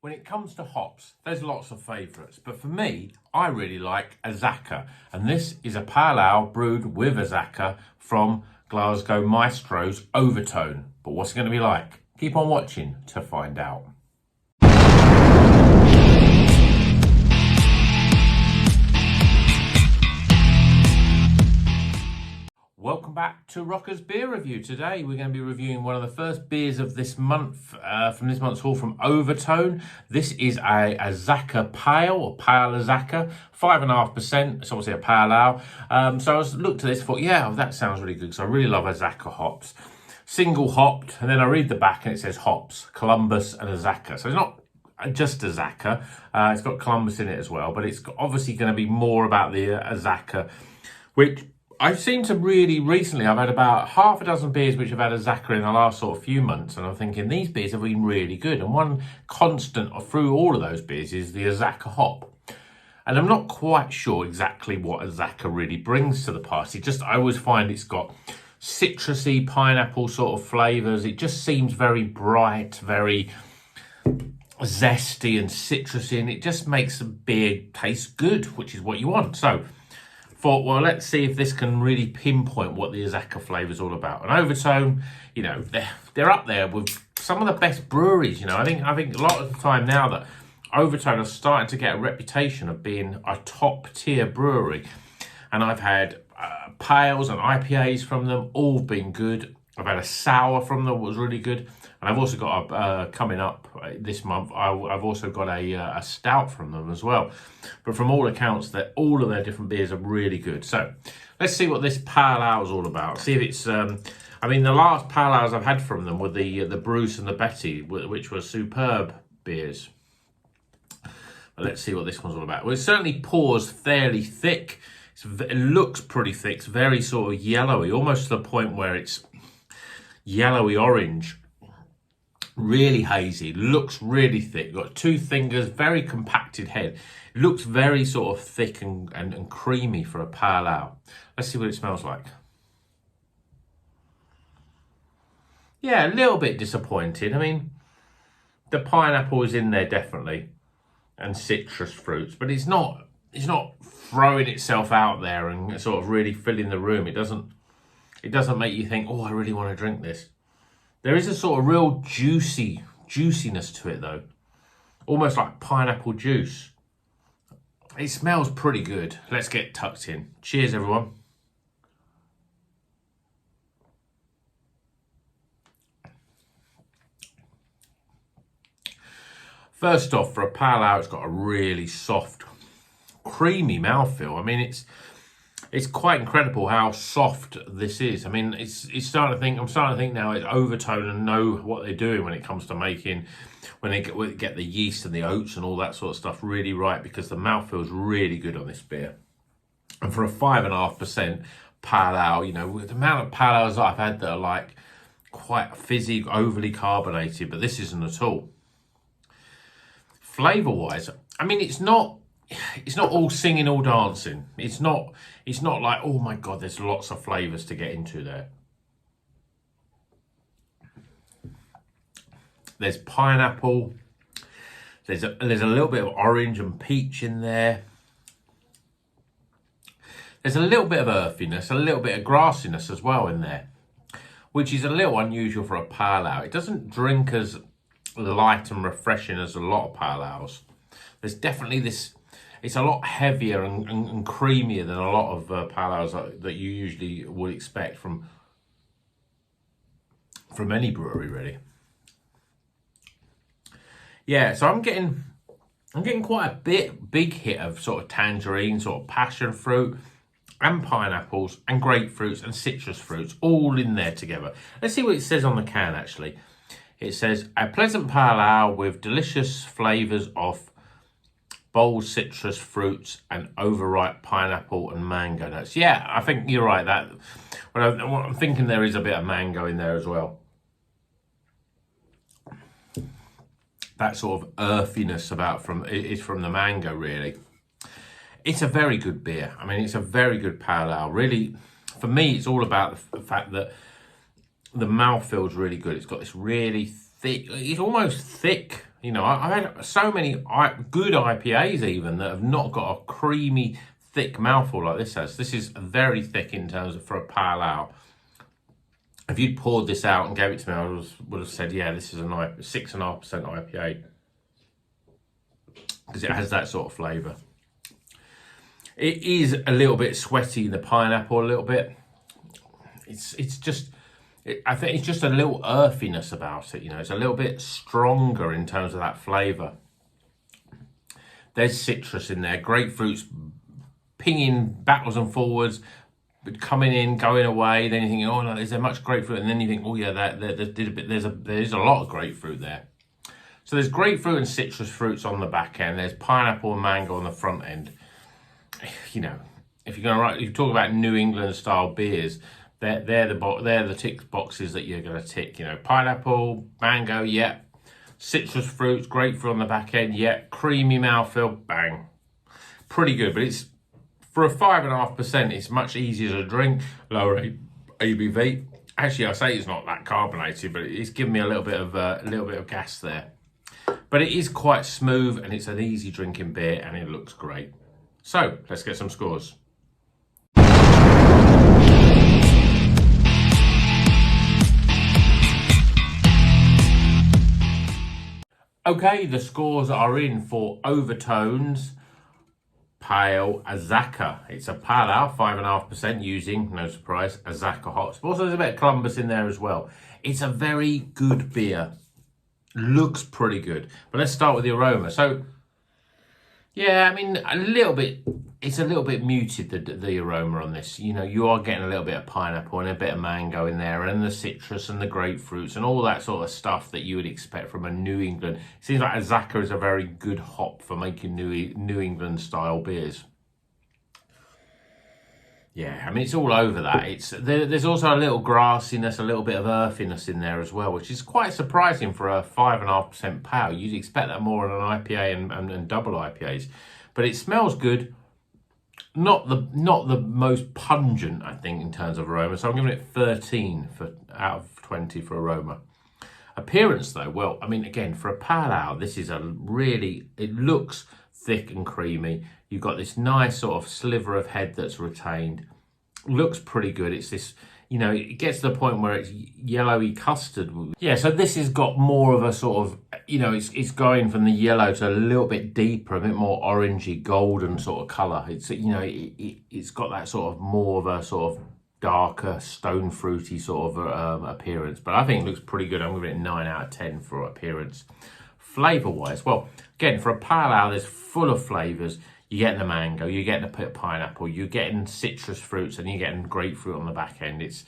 When it comes to hops, there's lots of favourites, but for me, I really like Azacca, and this is a pale ale brewed with Azacca from Glasgow Maestro's Overtone. But what's it going to be like? Keep on watching to find out. Welcome back to Rocker's Beer Review. Today we're going to be reviewing one of the first beers of this month, from this month's haul from Overtone. This is a Azacca Pale, or Pale Azacca, 5.5%. It's obviously a pale ale. So I looked at this and thought, yeah, that sounds really good because I really love Azacca hops. Single hopped, and then I read the back and it says hops, Columbus and Azacca. So it's not just Azacca, it's got Columbus in it as well, but it's obviously going to be more about the Azacca, which I've seen to really recently. I've had about half a dozen beers which have had Azacca in the last sort of few months, and I'm thinking these beers have been really good. And one constant through all of those beers is the Azacca hop. And I'm not quite sure exactly what Azacca really brings to the party. Just I always find it's got citrusy, pineapple sort of flavours. It just seems very bright, very zesty and citrusy, and it just makes the beer taste good, which is what you want. So thought, well, let's see if this can really pinpoint what the Azacca flavour is all about. And Overtone, you know, they're up there with some of the best breweries. You know, I think a lot of the time now that Overtone are starting to get a reputation of being a top tier brewery, and I've had pales and IPAs from them, all been good. I've had a sour from them, was really good, and I've also got a coming up this month. I've also got a stout from them as well. But from all accounts, that all of their different beers are really good. So let's see what this pale ale is all about. See if it's. I mean, the last pale ales I've had from them were the Bruce and the Betty, which were superb beers. But let's see what this one's all about. Well, it certainly pours fairly thick. It looks pretty thick. It's very sort of yellowy, almost to the point where it's yellowy orange, really hazy, looks really thick. Got two fingers, very compacted head. Looks very sort of thick and creamy for a pale ale. Let's see what it smells like. Yeah, a little bit disappointed. I mean, the pineapple is in there definitely, and citrus fruits, but it's not throwing itself out there and sort of really filling the room. It doesn't make you think, oh, I really want to drink this. There is a sort of real juiciness to it though. Almost like pineapple juice. It smells pretty good. Let's get tucked in. Cheers, everyone. First off, for a pale ale, it's got a really soft, creamy mouthfeel. I mean, it's quite incredible how soft this is. I mean, I'm starting to think now it's Overtone and know what they're doing when it comes to making, when they get the yeast and the oats and all that sort of stuff really right, because the mouthfeel is really good on this beer. And for a 5.5% pale ale, you know, with the amount of pale ales that I've had that are like quite fizzy, overly carbonated, but this isn't at all. Flavour-wise, I mean, it's not all singing, all dancing. It's not like, oh my God, there's lots of flavours to get into there. There's pineapple. There's a little bit of orange and peach in there. There's a little bit of earthiness, a little bit of grassiness as well in there, which is a little unusual for a pale ale. It doesn't drink as light and refreshing as a lot of pale ales. There's definitely this. It's a lot heavier and creamier than a lot of pale ales that you usually would expect from any brewery, really. Yeah, so I'm getting quite a big hit of sort of tangerine, sort of passion fruit, and pineapples, and grapefruits, and citrus fruits, all in there together. Let's see what it says on the can, actually. It says, a pleasant pale ale with delicious flavours of bold citrus fruits and overripe pineapple and mango notes. Yeah, I think you're right. I'm thinking there is a bit of mango in there as well. That sort of earthiness is from the mango, really. It's a very good beer. I mean, it's a very good pale ale. Really, for me, it's all about the fact that the mouthfeel's really good. It's got this really thick, it's almost thick You know, I've had so many good IPAs even that have not got a creamy, thick mouthful like this has. This is very thick in terms of for a pale ale. If you'd poured this out and gave it to me, I would have said, yeah, this is a 6.5% IPA. Because it has that sort of flavour. It is a little bit sweaty in the pineapple, a little bit. I think it's just a little earthiness about it, you know. It's a little bit stronger in terms of that flavour. There's citrus in there, grapefruit's pinging backwards and forwards, but coming in, going away. Then you think, oh no, is there much grapefruit? And then you think, oh yeah, there's a lot of grapefruit there. So there's grapefruit and citrus fruits on the back end. There's pineapple and mango on the front end. You know, if you're going to you talk about New England style beers, they're the tick boxes that you're going to tick. You know, pineapple, mango, yeah. Citrus fruits, grapefruit on the back end, yeah. Creamy mouthfeel, bang. Pretty good, but it's for a 5.5%. It's much easier to drink, lower ABV. Actually, I say it's not that carbonated, but it's giving me a little bit of gas there. But it is quite smooth and it's an easy drinking beer and it looks great. So let's get some scores. Okay, the scores are in for Overtone's Pale Azacca. It's a pale ale, 5.5% using, no surprise, Azacca hops. But also there's a bit of Columbus in there as well. It's a very good beer. Looks pretty good. But let's start with the aroma. So, yeah, I mean, it's a little bit muted, the aroma on this. You know, you are getting a little bit of pineapple and a bit of mango in there and the citrus and the grapefruits and all that sort of stuff that you would expect from a New England. It seems like Azacca is a very good hop for making New England style beers. Yeah, I mean, it's all over that. There's also a little grassiness, a little bit of earthiness in there as well, which is quite surprising for a 5.5% pale. You'd expect that more on an IPA and double IPAs. But it smells good. Not the most pungent, I think, in terms of aroma. So I'm giving it 13 out of 20 for aroma. Appearance, though, well, I mean, again, for a pale ale, this is it looks thick and creamy. You've got this nice sort of sliver of head that's retained. Looks pretty good. It's this, you know, it gets to the point where it's yellowy custard. Yeah, so this has got more of a sort of, you know, it's going from the yellow to a little bit deeper, a bit more orangey, golden sort of colour. It's, you know, it's got that sort of more of a sort of darker, stone fruity sort of appearance. But I think it looks pretty good. I'm giving it 9 out of 10 for appearance. Flavour-wise, well, again, for a pale ale, there's full of flavours. You're getting the mango, you're getting the pineapple, you're getting citrus fruits, and you're getting grapefruit on the back end. It's,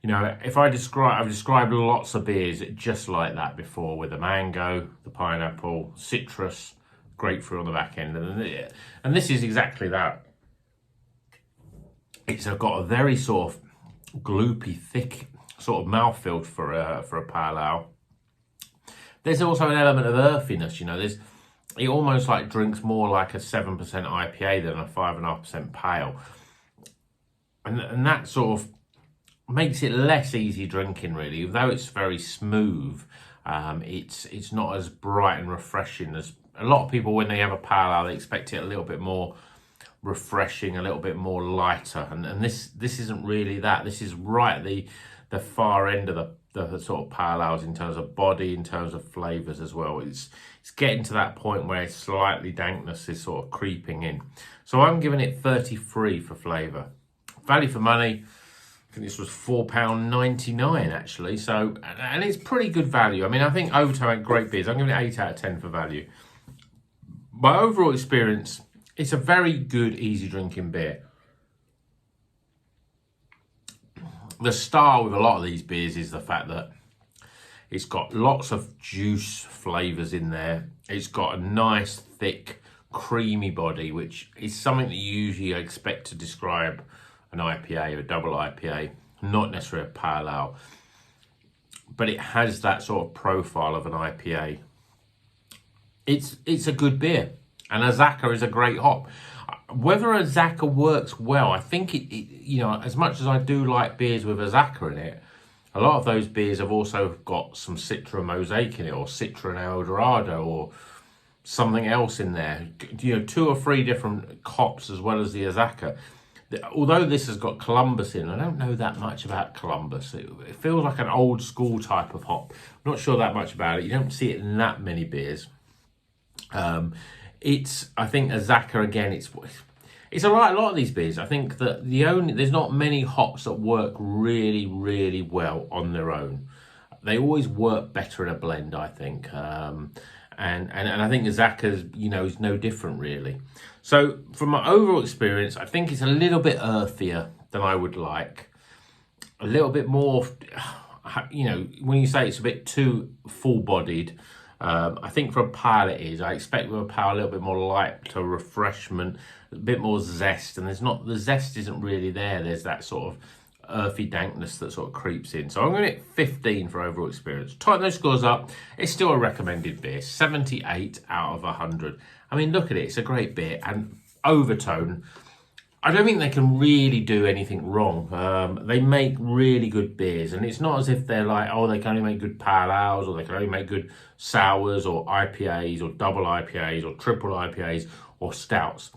you know, I've described lots of beers just like that before, with the mango, the pineapple, citrus, grapefruit on the back end, and this is exactly that. It's got a very sort of gloopy, thick sort of mouthfeel for a pale ale. There's also an element of earthiness, you know. It almost like drinks more like a 7% IPA than a 5.5% pale. And that sort of makes it less easy drinking, really. Although it's very smooth, it's not as bright and refreshing as a lot of people, when they have a pale ale, they expect it a little bit more refreshing, a little bit more lighter. And this isn't really that. This is right at the far end of the sort of pale ales in terms of body, in terms of flavours as well. It's getting to that point where slightly dankness is sort of creeping in. So I'm giving it 33 for flavour. Value for money, I think this was £4.99 actually. So, and it's pretty good value. I mean, I think Overtone had great beers. I'm giving it 8 out of 10 for value. My overall experience, it's a very good, easy drinking beer. The star with a lot of these beers is the fact that it's got lots of juice flavours in there. It's got a nice, thick, creamy body, which is something that you usually expect to describe an IPA or a double IPA, not necessarily a pale ale. But it has that sort of profile of an IPA. It's a good beer. And Azacca is a great hop. Whether Azacca works well, I think it, you know, as much as I do like beers with Azacca in it, A lot of those beers have also got some Citra Mosaic in it, or Citra and Eldorado, or something else in there. You know, 2 or 3 different hops as well as the Azacca. Although this has got Columbus in, I don't know that much about Columbus. It feels like an old school type of hop. I'm not sure that much about it. You don't see it in that many beers. I think Azacca, again, it's a lot of these beers. I think that there's not many hops that work really, really well on their own. They always work better in a blend, I think. And I think Azacca's, you know, is no different really. So from my overall experience, I think it's a little bit earthier than I would like. A little bit more, you know, when you say it's a bit too full-bodied, I think for a pale it is. I expect with a pale a little bit more light to refreshment, a bit more zest, and the zest isn't really there. There's that sort of earthy dankness that sort of creeps in. So I'm going to get 15 for overall experience. Tighten those scores up. It's still a recommended beer, 78 out of 100. I mean, look at it. It's a great beer. And Overtone, I don't think they can really do anything wrong. They make really good beers, and it's not as if they're like, oh, they can only make good pale ales, or they can only make good sours, or IPAs, or double IPAs, or triple IPAs, or stouts.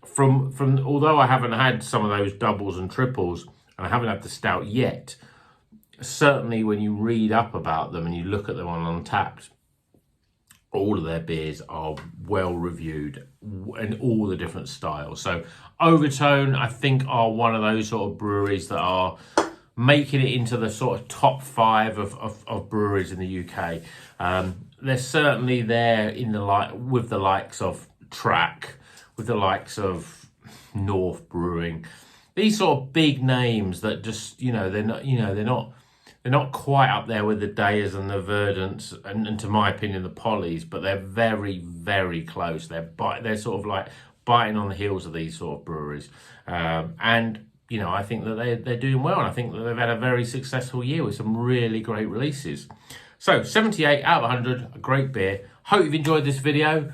From although I haven't had some of those doubles and triples, and I haven't had the stout yet, certainly when you read up about them and you look at them on Untapped, all of their beers are well reviewed in all the different styles. So Overtone, I think, are one of those sort of breweries that are making it into the sort of top 5 of breweries in the UK. They're certainly there in with the likes of Track, with the likes of North Brewing. These sort of big names that just, you know, they're not quite up there with the Deyers and the Verdants and to my opinion the Pollys, but they're very, very close. They're sort of like biting on the heels of these sort of breweries, and you know, I think that they're doing well, and I think that they've had a very successful year with some really great releases. So 78 out of 100, a great beer. Hope you've enjoyed this video.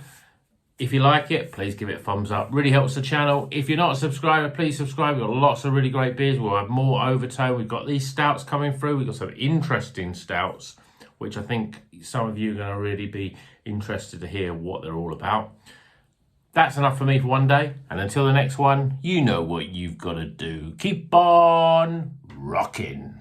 If you like it, please give it a thumbs up. Really helps the channel. If you're not a subscriber, please subscribe. We've got lots of really great beers. We'll have more Overtone. We've got these stouts coming through. We've got some interesting stouts, which I think some of you are going to really be interested to hear what they're all about. That's enough for me for one day. And until the next one, you know what you've got to do. Keep on rocking.